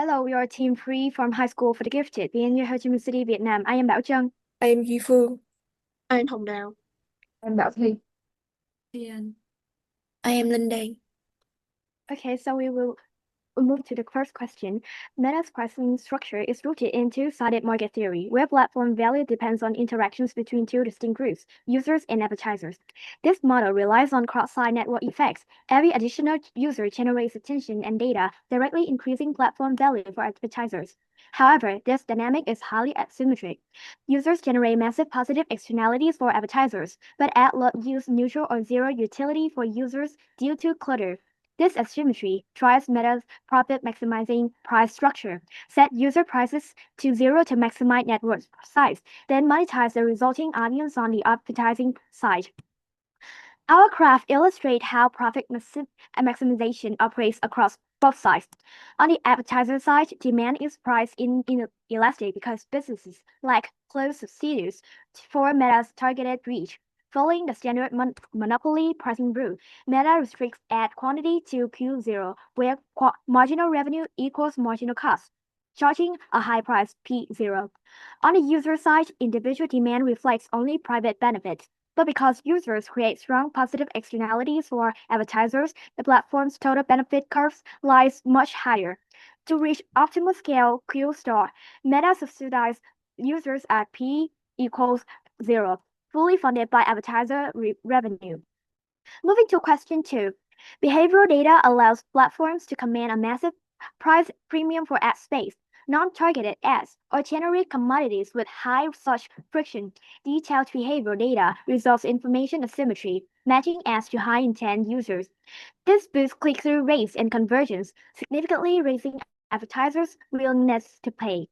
Hello, we are Team 3 from High School for the Gifted, VNU-Ho City, Vietnam. I am Bảo Trân. I am Duy Phương. Anh Hồng Đào. Em Bảo Thi. Hiền. I am Linh Đây. Okay, so we'll move to the first question. Meta's pricing structure is rooted in two-sided market theory, where platform value depends on interactions between two distinct groups, users and advertisers. This model relies on cross-site network effects. Every additional user generates attention and data, directly increasing platform value for advertisers. However, this dynamic is highly asymmetric. Users generate massive positive externalities for advertisers, but ad load yields neutral or zero utility for users due to clutter. This asymmetry drives Meta's profit maximizing price structure. Set user prices to zero to maximize network size, then monetize the resulting audience on the advertising side. Our graph illustrates how profit maximization operates across both sides. On the advertiser side, demand is priced inelastic because businesses lack closed substitutes for Meta's targeted reach. Following the standard monopoly pricing rule, Meta restricts ad quantity to Q0, where marginal revenue equals marginal cost, charging a high price P0. On the user side, individual demand reflects only private benefits. But because users create strong positive externalities for advertisers, the platform's total benefit curves lies much higher. To reach optimal scale Q star, Meta subsidizes users at P equals 0, fully funded by advertiser revenue. Moving to question 2. Behavioral data allows platforms to command a massive price premium for ad space, non-targeted ads, or generic commodities with high search friction. Detailed behavioral data resolves information asymmetry, matching ads to high-intent users. This boosts click-through rates and conversions, significantly raising advertisers' willingness to pay.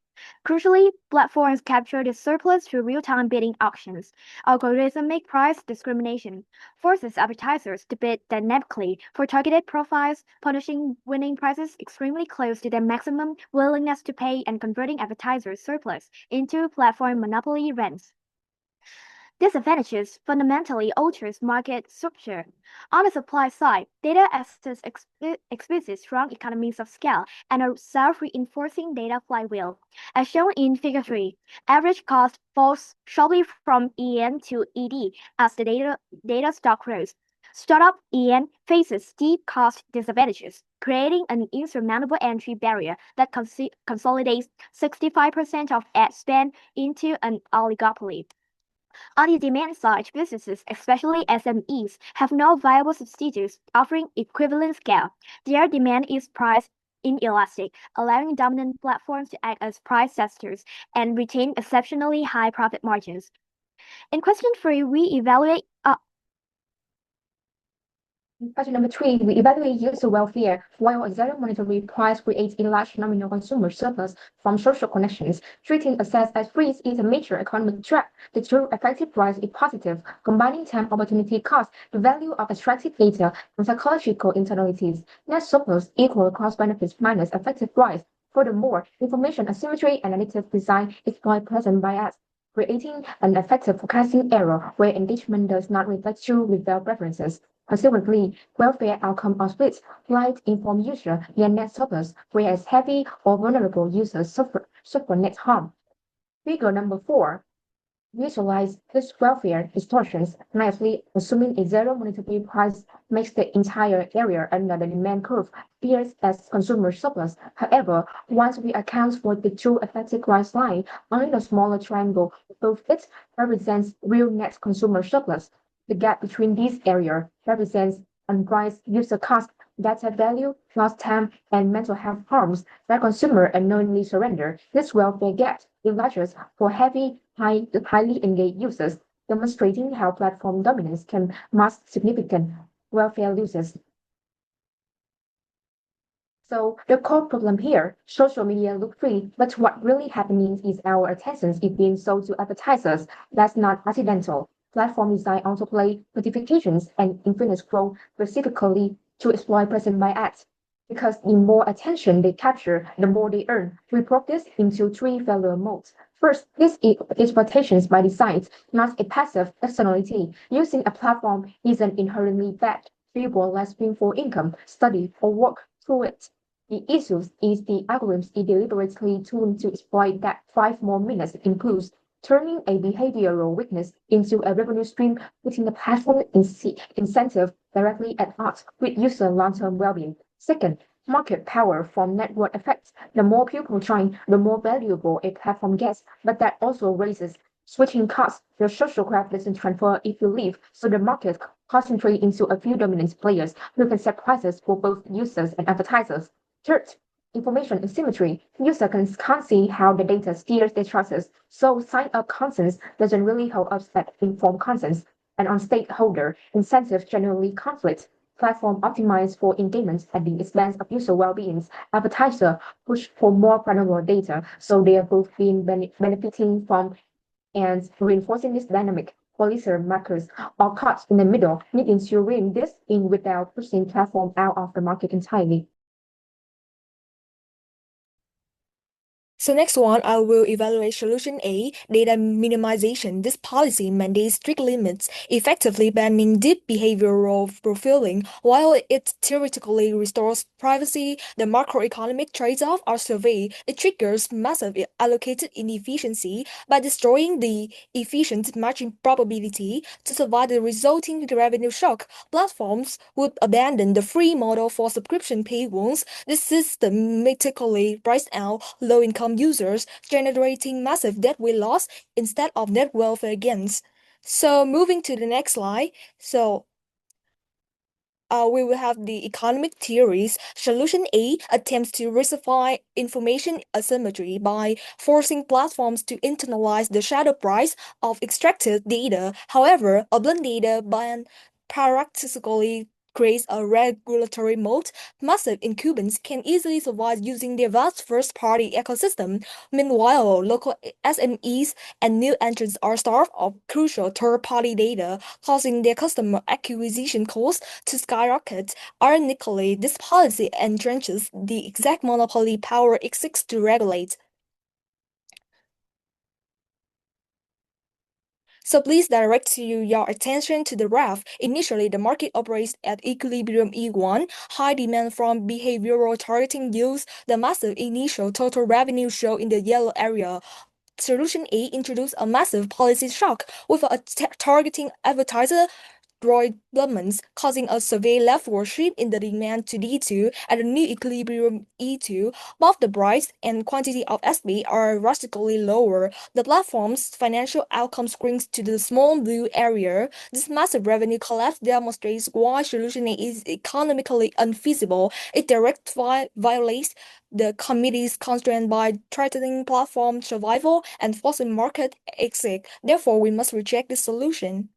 Crucially, platforms capture the surplus through real-time bidding auctions. Algorithmic price discrimination forces advertisers to bid dynamically for targeted profiles, punishing winning prices extremely close to their maximum willingness to pay and converting advertisers' surplus into platform monopoly rents. This advantages fundamentally alters market structure. On the supply side, data access exposes strong economies of scale and a self-reinforcing data flywheel. As shown in Figure 3, average cost falls sharply from EN to ED as the data stock grows. Startup EN faces steep cost disadvantages, creating an insurmountable entry barrier that consolidates 65% of ad spend into an oligopoly. On the demand side, businesses, especially SMEs, have no viable substitutes offering equivalent scale. Their demand is price inelastic, allowing dominant platforms to act as price testers and retain exceptionally high profit margins. In question 3, we evaluate Question number 3, we evaluate user welfare. While a zero monetary price creates a large nominal consumer surplus from social connections, treating assets as free is a major economic threat. The true effective price is positive, combining time opportunity cost, the value of extractive data, and psychological internalities. Net surplus equal cost benefits minus effective price. Furthermore, information asymmetry analytic design exploit present bias, creating an effective forecasting error where engagement does not reflect true retail preferences. Consequently, welfare outcome are split. Light informed user get net surplus, whereas heavy or vulnerable users suffer net harm. Figure number 4 visualize this welfare distortions nicely, assuming a zero monetary price makes the entire area under the demand curve appears as consumer surplus. However, once we account for the true effective price line, only the smaller triangle above it represents real net consumer surplus. The gap between these areas represents unpriced user cost, data value, lost time, and mental health harms that consumer unknowingly surrender. This welfare gap is largest for highly engaged users, demonstrating how platform dominance can mask significant welfare losses. So the core problem here, social media look free, but what really happening is our attention is being sold to advertisers. That's not accidental. Platform design autoplay, notifications, and infinite scroll specifically to exploit present by ads. Because the more attention they capture, the more they earn. We broke this into 3 failure modes. First, this is exploitations by design, not a passive externality. Using a platform isn't inherently bad. People less paying for income, study, or work through it. The issue is the algorithms is deliberately tuned to exploit that 5 more minutes impulse, turning a behavioral weakness into a revenue stream, putting the platform incentive directly at odds with user long-term well-being. Second, market power from network effects. The more people join, the more valuable a platform gets, but that also raises switching costs. The social graph doesn't transfer if you leave, so the market concentrates into a few dominant players who can set prices for both users and advertisers. Third, information asymmetry. User can't see how the data steers their choices, so sign-up consents doesn't really help us at informed consents. And on stakeholder, incentives generally conflict. Platform optimize for engagement at the expense of user well-being. Advertiser push for more granular data, so they are both benefiting from and reinforcing this dynamic. Policy markers are caught in the middle, needing to rein this in without pushing platform out of the market entirely. So next one, I will evaluate solution A, data minimization. This policy mandates strict limits, effectively banning deep behavioral profiling. While it theoretically restores privacy, the macroeconomic trade-offs are severe. It triggers massive allocated inefficiency by destroying the efficient matching probability to survive the resulting revenue shock. Platforms would abandon the free model for subscription paid ones. This systematically priced out low-income users, generating massive debt weight loss instead of net welfare gains. So moving to the next slide. We will have the economic theories. Solution A attempts to rectify information asymmetry by forcing platforms to internalize the shadow price of extracted data. However, a blunt data ban paradoxically creates a regulatory moat. Massive incumbents can easily survive using their vast first-party ecosystem. Meanwhile, local SMEs and new entrants are starved of crucial third-party data, causing their customer acquisition costs to skyrocket. Ironically, this policy entrenches the exact monopoly power it seeks to regulate. So please direct your attention to the graph. Initially, the market operates at equilibrium E1, high demand from behavioral targeting yields the massive initial total revenue shown in the yellow area. Solution A introduced a massive policy shock with a targeting advertiser deployments, causing a severe leftward shift in the demand to D2 at a new equilibrium E2. Both the price and quantity of SB are drastically lower. The platform's financial outcome screens to the small blue area. This massive revenue collapse demonstrates why solution A is economically unfeasible. It directly violates the committee's constraint by threatening platform survival and forcing market exit. Therefore, we must reject this solution.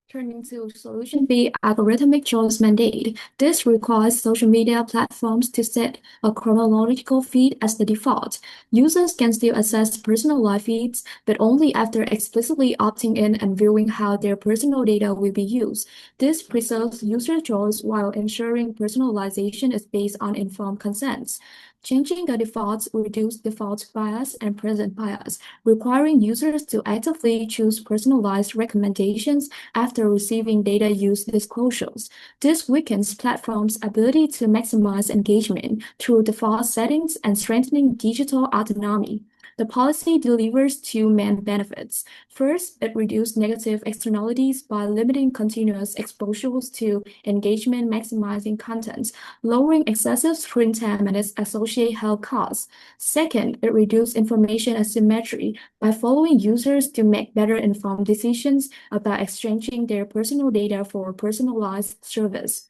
Turning to solution B, algorithmic choice mandate. This requires social media platforms to set a chronological feed as the default. Users can still access personal live feeds, but only after explicitly opting in and viewing how their personal data will be used. This preserves user choice while ensuring personalization is based on informed consents. Changing the defaults reduces default bias and present bias, requiring users to actively choose personalized recommendations after receiving data use disclosures. This weakens platforms' ability to maximize engagement through default settings and strengthening digital autonomy. The policy delivers two main benefits. First, it reduces negative externalities by limiting continuous exposures to engagement maximizing content, lowering excessive screen time and its associated health costs. Second, it reduces information asymmetry by following users to make better informed decisions about exchanging their personal data for personalized service.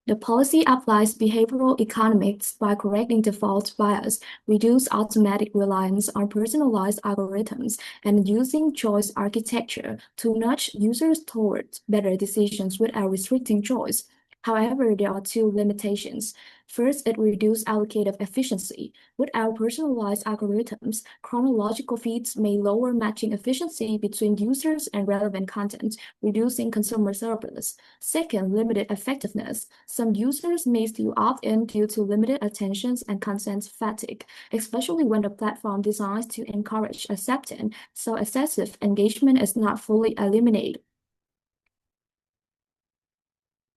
The policy applies behavioral economics by correcting default bias, reduce automatic reliance on personalized algorithms, and using choice architecture to nudge users towards better decisions without restricting choice. However, there are two limitations. First, it reduces allocative efficiency. Without personalized algorithms, chronological feeds may lower matching efficiency between users and relevant content, reducing consumer surplus. Second, limited effectiveness. Some users may still opt in due to limited attentions and consent fatigue, especially when the platform designs to encourage acceptance, so excessive engagement is not fully eliminated.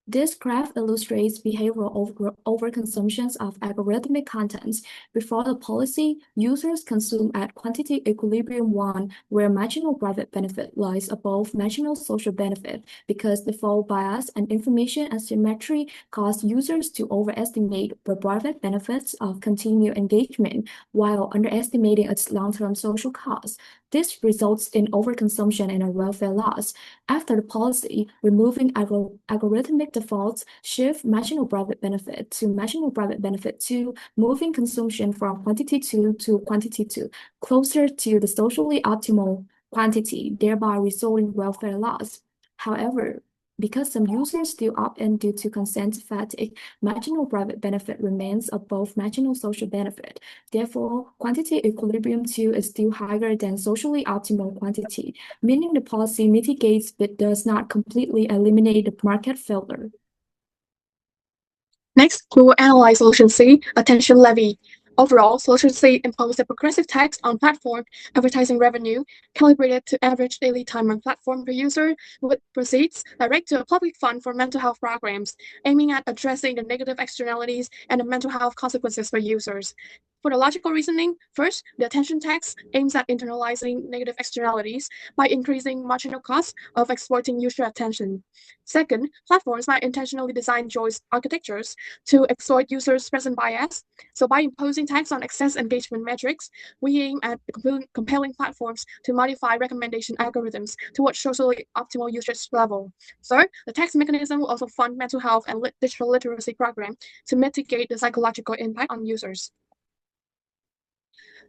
This graph illustrates behavioral overconsumptions of algorithmic contents. Before the policy, users consume at quantity equilibrium 1, where marginal private benefit lies above marginal social benefit, because default bias and information asymmetry cause users to overestimate the private benefits of continued engagement while underestimating its long-term social costs. This results in overconsumption and a welfare loss. After the policy, removing algorithmic defaults shift marginal private benefit to marginal private benefit 2, moving consumption from quantity 2 to quantity 2, closer to the socially optimal quantity, thereby resulting welfare loss. However, because some users still opt in due to consent fatigue, marginal private benefit remains above marginal social benefit. Therefore, quantity equilibrium 2 is still higher than socially optimal quantity, meaning the policy mitigates but does not completely eliminate the market failure. Next, we will analyze Solution C, attention levy. Overall, Solution C imposed a progressive tax on platform advertising revenue calibrated to average daily time on platform per user, with proceeds direct to a public fund for mental health programs, aiming at addressing the negative externalities and the mental health consequences for users. For the logical reasoning, first, the attention tax aims at internalizing negative externalities by increasing marginal costs of exploiting user attention. Second, platforms might intentionally design choice architectures to exploit users' present bias. So by imposing tax on excess engagement metrics, we aim at compelling platforms to modify recommendation algorithms towards socially optimal usage level. Third, the tax mechanism will also fund mental health and digital literacy programs to mitigate the psychological impact on users.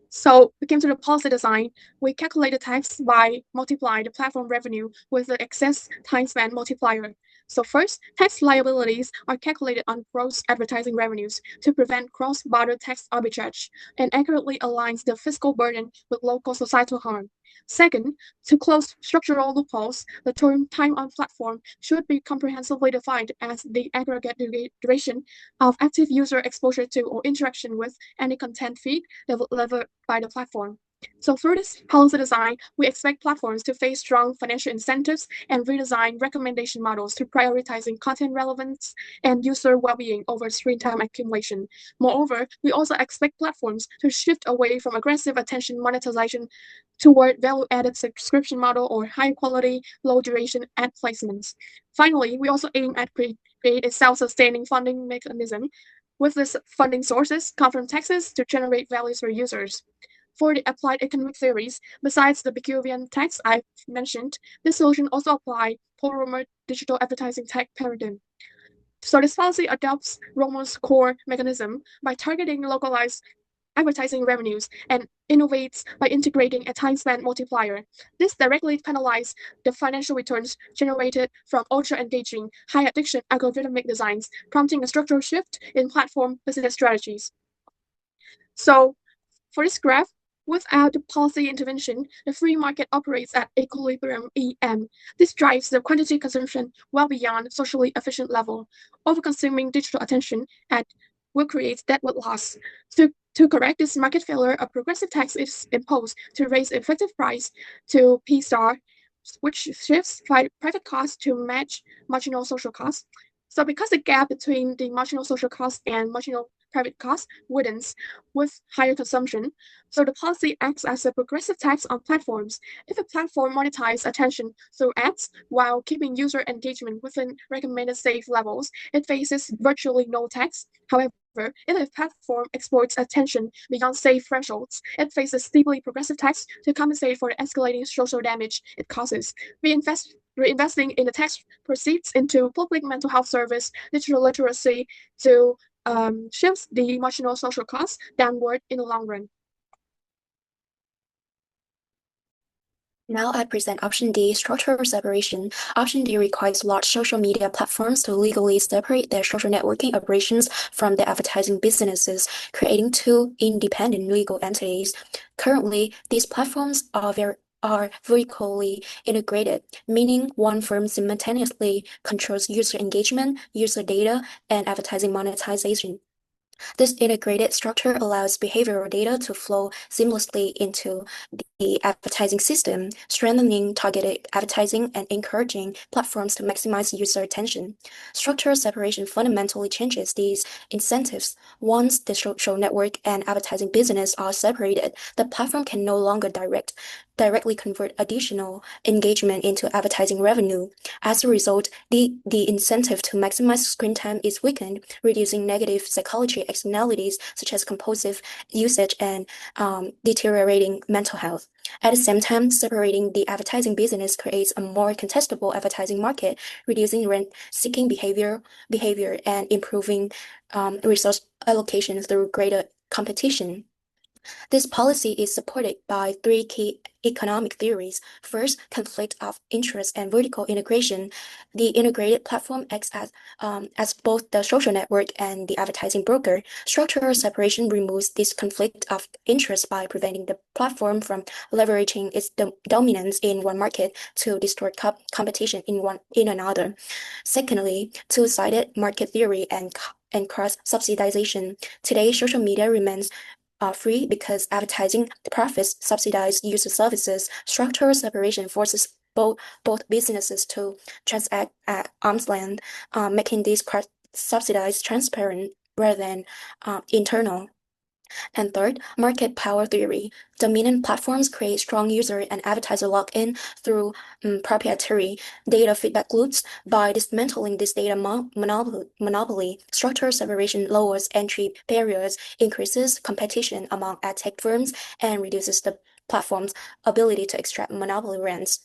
So we came to the policy design. We calculated tax by multiplying the platform revenue with the excess time spent multiplier. So first, tax liabilities are calculated on gross advertising revenues to prevent cross-border tax arbitrage and accurately aligns the fiscal burden with local societal harm. Second, to close structural loopholes, the term time on platform should be comprehensively defined as the aggregate duration of active user exposure to or interaction with any content feed delivered by the platform. So through this policy design, we expect platforms to face strong financial incentives and redesign recommendation models to prioritizing content relevance and user well-being over screen time accumulation. Moreover, we also expect platforms to shift away from aggressive attention monetization toward value-added subscription model or high-quality, low-duration ad placements. Finally, we also aim at create a self-sustaining funding mechanism with these funding sources come from taxes to generate values for users. For the applied economic theories, besides the Pickuvian tax I've mentioned, this solution also applies Paul Romer digital advertising tax paradigm. So this policy adopts Romer's core mechanism by targeting localized advertising revenues and innovates by integrating a time spent multiplier. This directly penalizes the financial returns generated from ultra-engaging, high-addiction algorithmic designs, prompting a structural shift in platform business strategies. So for this graph, without the policy intervention, the free market operates at equilibrium EM. This drives the quantity consumption well beyond socially efficient level. Overconsuming digital attention will create deadwood loss. To correct this market failure, a progressive tax is imposed to raise effective price to P star, which shifts private costs to match marginal social costs. So because the gap between the marginal social cost and marginal private cost widens with higher consumption, so the policy acts as a progressive tax on platforms. If a platform monetizes attention through ads while keeping user engagement within recommended safe levels, it faces virtually no tax. However, if a platform exploits attention beyond safe thresholds, it faces steeply progressive tax to compensate for the escalating social damage it causes. Reinvesting in the tax proceeds into public mental health service, digital literacy to shifts the marginal social cost downward in the long run. Now I present option D, structural separation. Option D requires large social media platforms to legally separate their social networking operations from their advertising businesses, creating two independent legal entities. Currently, these platforms are vertically integrated, meaning one firm simultaneously controls user engagement, user data, and advertising monetization. This integrated structure allows behavioral data to flow seamlessly into the advertising system, strengthening targeted advertising and encouraging platforms to maximize user attention. Structural separation fundamentally changes these incentives. Once the social network and advertising business are separated, the platform can no longer directly convert additional engagement into advertising revenue. As a result, the incentive to maximize screen time is weakened, reducing negative psychology externalities such as compulsive usage and deteriorating mental health. At the same time, separating the advertising business creates a more contestable advertising market, reducing rent-seeking behavior and improving resource allocation through greater competition. This policy is supported by three key economic theories. First, conflict of interest and vertical integration. The integrated platform acts as both the social network and the advertising broker. Structural separation removes this conflict of interest by preventing the platform from leveraging its dominance in one market to distort competition in another. Secondly, two-sided market theory and cross-subsidization. Today, social media remains free because advertising profits subsidize user services. Structural separation forces both businesses to transact at arm's length, making these subsidized transparent rather than internal. And third, market power theory. Dominant platforms create strong user and advertiser lock-in through proprietary data feedback loops. By dismantling this data monopoly, structural separation lowers entry barriers, increases competition among ad tech firms, and reduces the platform's ability to extract monopoly rents.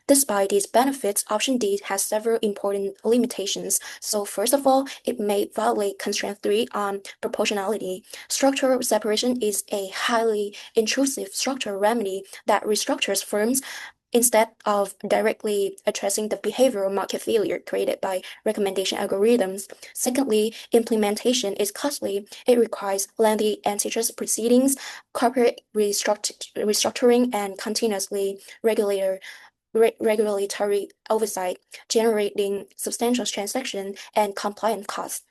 Despite these benefits, Option D has several important limitations. So first of all, it may violate constraint 3 on proportionality. Structural separation is a highly intrusive structural remedy that restructures firms instead of directly addressing the behavioral market failure created by recommendation algorithms. Secondly, implementation is costly. It requires lengthy antitrust proceedings, corporate restructuring, and continuously regulatory oversight, generating substantial transaction and compliance costs.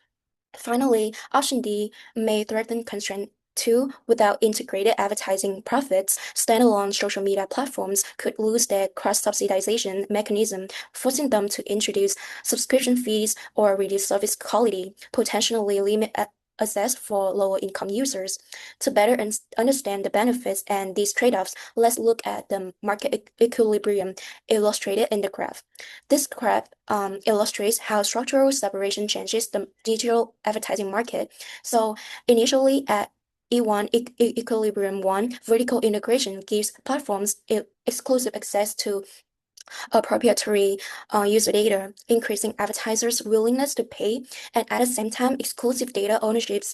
Finally, Option D may threaten constraint 2. Without integrated advertising profits, standalone social media platforms could lose their cross-subsidization mechanism, forcing them to introduce subscription fees or reduce service quality, potentially limit access for lower-income users. To better understand the benefits and these trade-offs, let's look at the market equilibrium illustrated in the graph. This graph illustrates how structural separation changes the digital advertising market. So initially at E1 equilibrium 1, vertical integration gives platforms exclusive access to proprietary user data, increasing advertisers' willingness to pay, and at the same time, exclusive data ownerships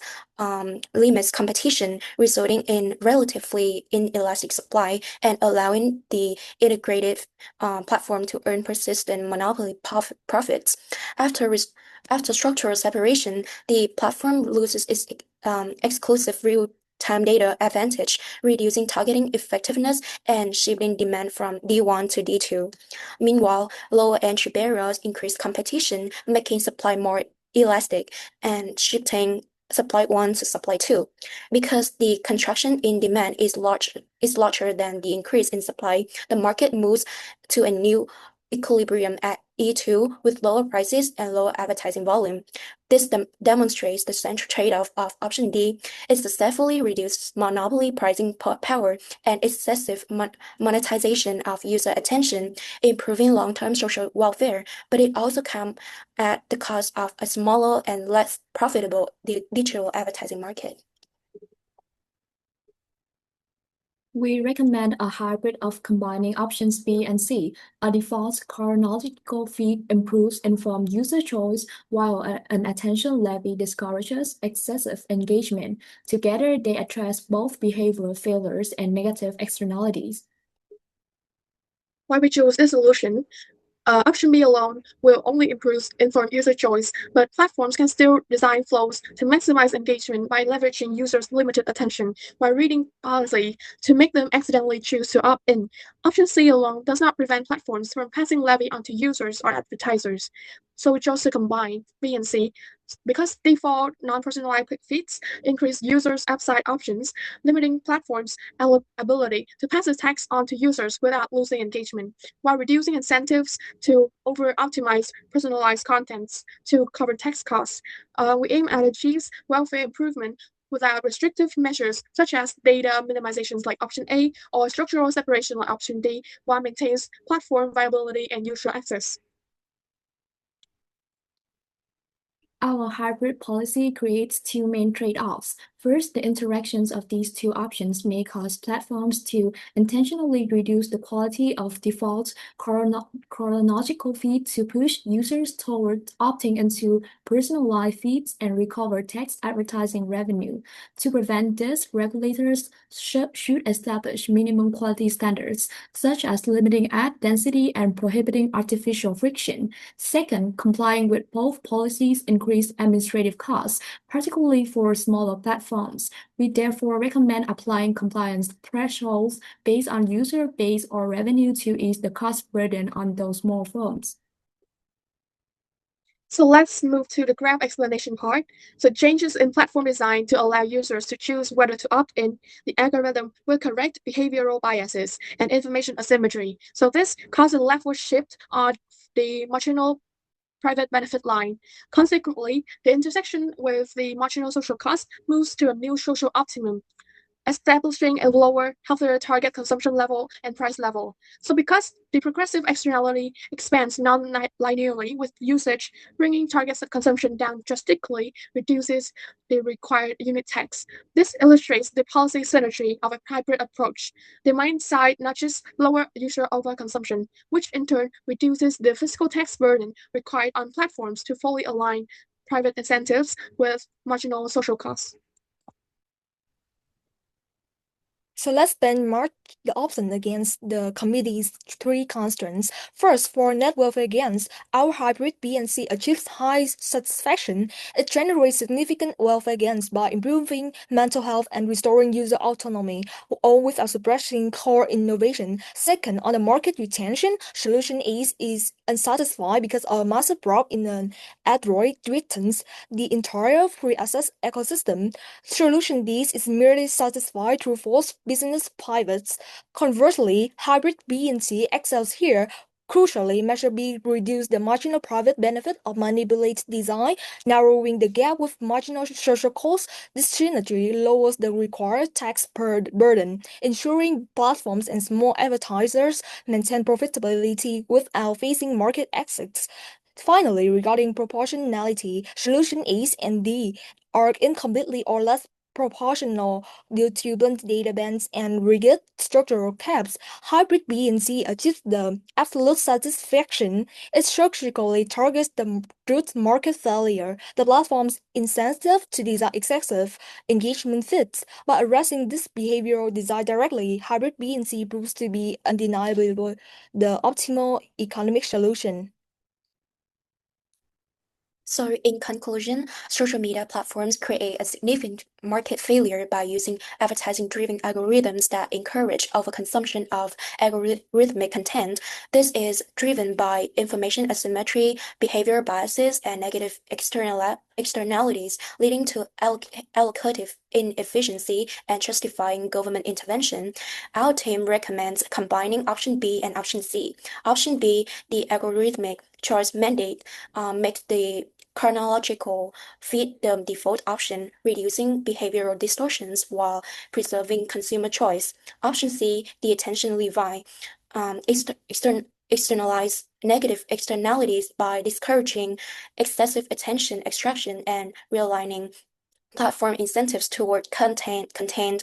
limits competition, resulting in relatively inelastic supply and allowing the integrated platform to earn persistent monopoly profits. After structural separation, the platform loses its exclusive real-time data advantage, reducing targeting effectiveness and shifting demand from D1 to D2. Meanwhile, lower entry barriers increase competition, making supply more elastic and shifting supply 1 to supply 2. Because the contraction in demand is larger than the increase in supply, the market moves to a new equilibrium at E2 with lower prices and lower advertising volume. This demonstrates the central trade-off of Option D is the steadily reduced monopoly pricing power and excessive monetization of user attention, improving long-term social welfare, but it also comes at the cost of a smaller and less profitable digital advertising market. We recommend a hybrid of combining options B and C. A default chronological feed improves informed user choice, while an attention levy discourages excessive engagement. Together, they address both behavioral failures and negative externalities. Why we choose this solution? Option B alone will only improve informed user choice, but platforms can still design flows to maximize engagement by leveraging users' limited attention while reading policy to make them accidentally choose to opt in. Option C alone does not prevent platforms from passing levy onto users or advertisers. So we chose to combine B and C because default non-personalized quick feeds increase users' upside options, limiting platforms' ability to pass the text on to users without losing engagement, while reducing incentives to over-optimize personalized contents to cover text costs. We aim at achieve welfare improvement without restrictive measures such as data minimizations like option A or structural separation like option D, while maintains platform viability and user access. Our hybrid policy creates two main trade-offs. First, the interactions of these two options may cause platforms to intentionally reduce the quality of default chronological feed to push users toward opting into personalized feeds and recover text advertising revenue. To prevent this, regulators should establish minimum quality standards, such as limiting ad density and prohibiting artificial friction. Second, complying with both policies increase administrative costs, particularly for smaller platforms. We therefore recommend applying compliance thresholds based on user base or revenue to ease the cost burden on those small firms. So let's move to the graph explanation part. So changes in platform design to allow users to choose whether to opt in. The algorithm will correct behavioral biases and information asymmetry. So this causes a leftward shift on the marginal private benefit line. Consequently, the intersection with the marginal social cost moves to a new social optimum, establishing a lower, healthier target consumption level and price level. So because the progressive externality expands non-linearly with usage, bringing target consumption down drastically reduces the required unit tax. This illustrates the policy synergy of a hybrid approach. The demand side nudges lower user overconsumption, which in turn reduces the fiscal tax burden required on platforms to fully align private incentives with marginal social costs. So let's benchmark the option against the committee's three constraints. First, for net welfare gains, our hybrid BNC achieves high satisfaction. It generates significant welfare gains by improving mental health and restoring user autonomy, all without suppressing core innovation. Second, on the market retention, solution A is unsatisfied because a massive drop in an Android threatens the entire free access ecosystem. Solution D is merely satisfied through false business pivots. Conversely, hybrid B and C excels here. Crucially, Measure B reduces the marginal private benefit of manipulated design, narrowing the gap with marginal social costs. This synergy lowers the required tax burden, ensuring platforms and small advertisers maintain profitability without facing market exits. Finally, regarding proportionality, solution A and D are incompletely or less proportional due to blunt data bands and rigid structural caps. Hybrid B and C achieves the absolute satisfaction. It strategically targets the root market failure, the platform's incentive to design excessive engagement fits. By addressing this behavioral design directly, hybrid B and C proves to be undeniably the optimal economic solution. So, in conclusion, social media platforms create a significant market failure by using advertising-driven algorithms that encourage overconsumption of algorithmic content. This is driven by information asymmetry, behavior biases, and negative externalities, leading to allocative inefficiency and justifying government intervention. Our team recommends combining option B and option C. Option B, the algorithmic choice mandate, makes the chronological feed the default option, reducing behavioral distortions while preserving consumer choice. Option C, the attention levi, externalize negative externalities by discouraging excessive attention extraction and realigning platform incentives toward content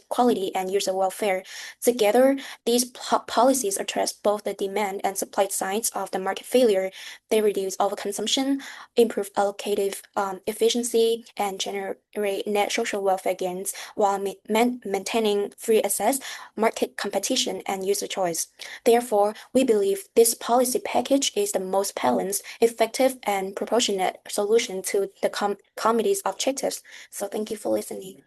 quality and user welfare. Together, these policies address both the demand and supply sides of the market failure. They reduce overconsumption, improve allocative efficiency, and generate net social welfare gains while maintaining free access, market competition, and user choice. Therefore, we believe this policy package is the most balanced, effective, and proportionate solution to the committee's objectives. So thank you for listening.